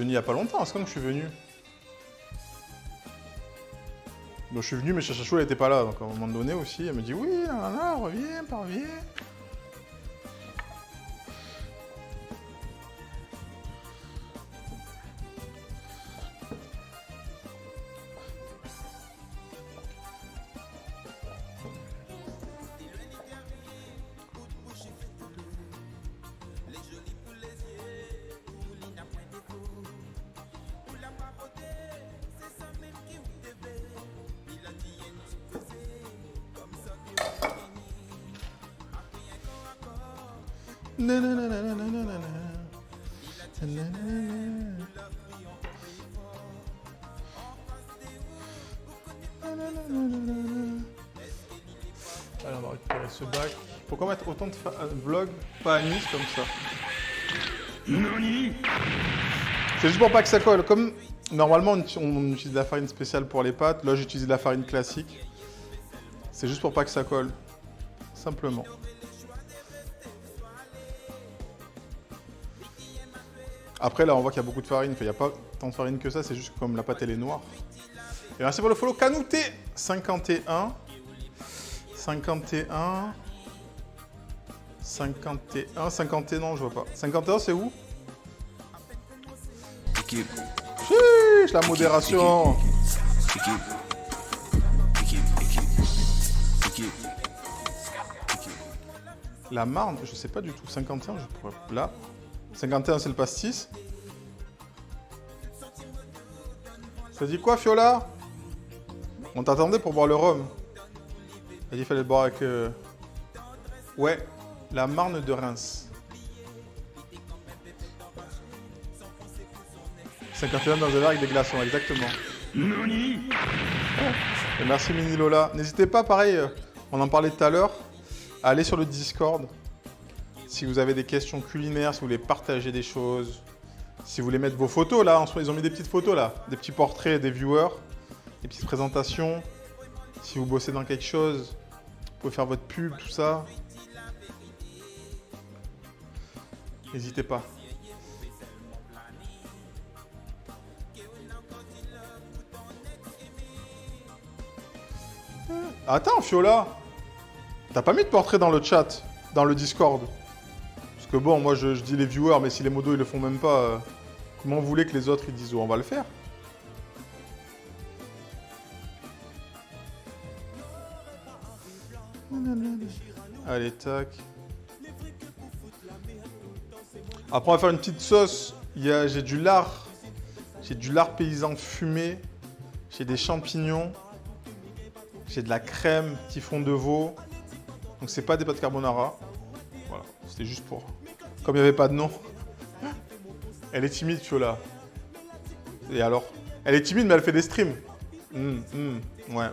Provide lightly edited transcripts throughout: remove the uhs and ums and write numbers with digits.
venu il y a pas longtemps, c'est quand que je suis venu. Donc je suis venu, mais Chachachou elle était pas là, donc à un moment donné aussi, elle me dit oui, là, reviens, reviens. Alors on va récupérer ce bac. Pourquoi mettre autant de vlogs pas à Nice comme ça? C'est juste pour pas que ça colle. Comme normalement on utilise de la farine spéciale pour les pâtes, là j'utilise de la farine classique. C'est juste pour pas que ça colle. Simplement. Après là on voit qu'il y a beaucoup de farine, il n'y a pas tant de farine que ça, c'est juste comme la pâte elle est noire. Et merci pour le follow Canouté 51. 51. 51. 51 non je vois pas. 51 c'est où? Chiche, la modération. La Marne, je sais pas du tout. 51, je pourrais... Là. 51, c'est le pastis. Ça dit quoi, Fiola? On t'attendait pour boire le rhum. Elle dit qu'il fallait le boire avec... Ouais, la Marne de Reims. 51 dans un verre avec des glaçons, exactement. Et merci Mini Lola. N'hésitez pas, pareil, on en parlait tout à l'heure, à aller sur le Discord. Si vous avez des questions culinaires, si vous voulez partager des choses, si vous voulez mettre vos photos, là, ils ont mis des petites photos, là, des petits portraits des viewers, des petites présentations. Si vous bossez dans quelque chose, vous pouvez faire votre pub, tout ça. N'hésitez pas. Attends, Fiola, t'as pas mis de portrait dans le chat, dans le Discord? Parce que bon, moi je dis les viewers, mais si les modos ils le font même pas, comment vous voulez que les autres ils disent oh, on va le faire? Allez, tac. Après on va faire une petite sauce. J'ai du lard. J'ai du lard paysan fumé. J'ai des champignons. J'ai de la crème, petit fond de veau. Donc c'est pas des pâtes carbonara. Voilà, c'était juste pour... Comme il n'y avait pas de nom. Elle est timide, Fiola. Et alors? Elle est timide, mais elle fait des streams. Ouais.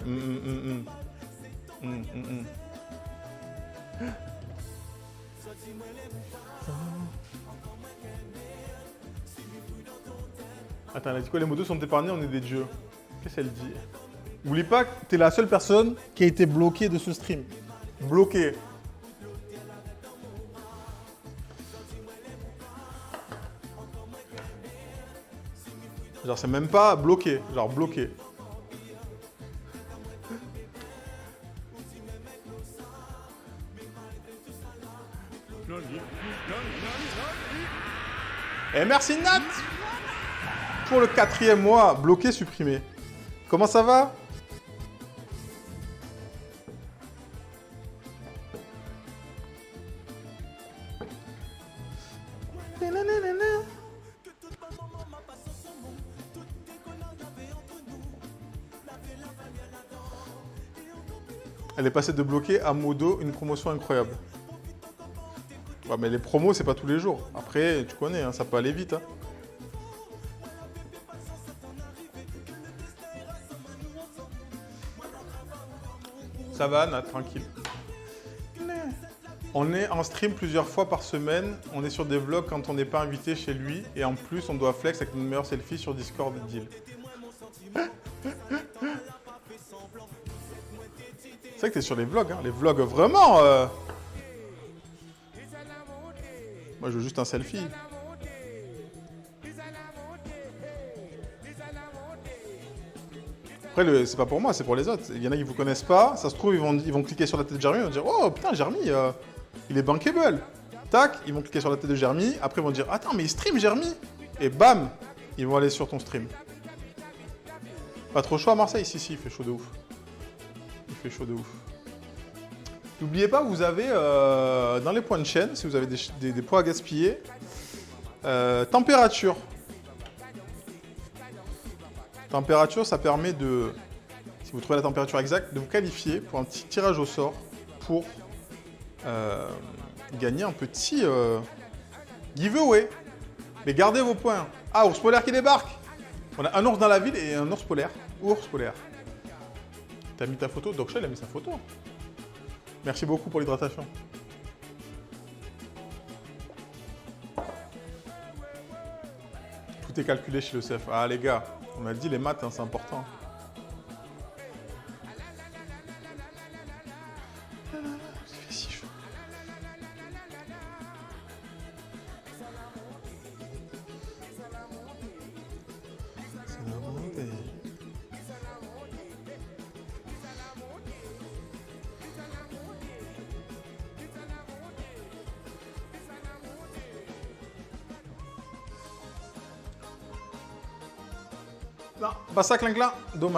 Attends, elle a dit quoi? Les motos sont épargnés, on est des dieux. Qu'est-ce qu'elle dit? N'oublie pas que t'es la seule personne qui a été bloquée de ce stream. Bloquée. Genre, c'est même pas bloqué. Genre, bloqué. Et merci Nat pour le 4e mois. Bloqué, supprimé. Comment ça va? Elle est passée de bloquer à modo, une promotion incroyable. Ouais, mais les promos, c'est pas tous les jours. Après, tu connais, hein, ça peut aller vite. Hein. Ça va, Nat, tranquille. On est en stream plusieurs fois par semaine. On est sur des vlogs quand on n'est pas invité chez lui. Et en plus, on doit flex avec une meilleure selfie sur Discord deal. C'est vrai que t'es sur les vlogs, hein. Les vlogs vraiment... Moi, je veux juste un selfie. Après, c'est pas pour moi, c'est pour les autres. Il y en a qui vous connaissent pas. Ça se trouve, ils vont cliquer sur la tête de Jeremy. Ils vont dire, oh putain, Jeremy, il est bankable. Tac, ils vont cliquer sur la tête de Jeremy. Après, ils vont dire, attends, mais il stream Jeremy. Et bam, ils vont aller sur ton stream. Pas trop chaud à Marseille? Si, il fait chaud de ouf. Il fait chaud de ouf. N'oubliez pas, vous avez dans les points de chaîne, si vous avez des points à gaspiller, température. Température, ça permet de, si vous trouvez la température exacte, de vous qualifier pour un petit tirage au sort pour gagner un petit giveaway. Mais gardez vos points. Ah, ours polaire qui débarque. On a un ours dans la ville et un ours polaire. Ours polaire. T'as mis ta photo? Docshell a mis sa photo. Merci beaucoup pour l'hydratation. Tout est calculé chez le CF. Ah les gars, on a dit les maths, hein, c'est important. Il fait si chaud. C'est la montée. Non, pas ça, clin-clin. Dommage.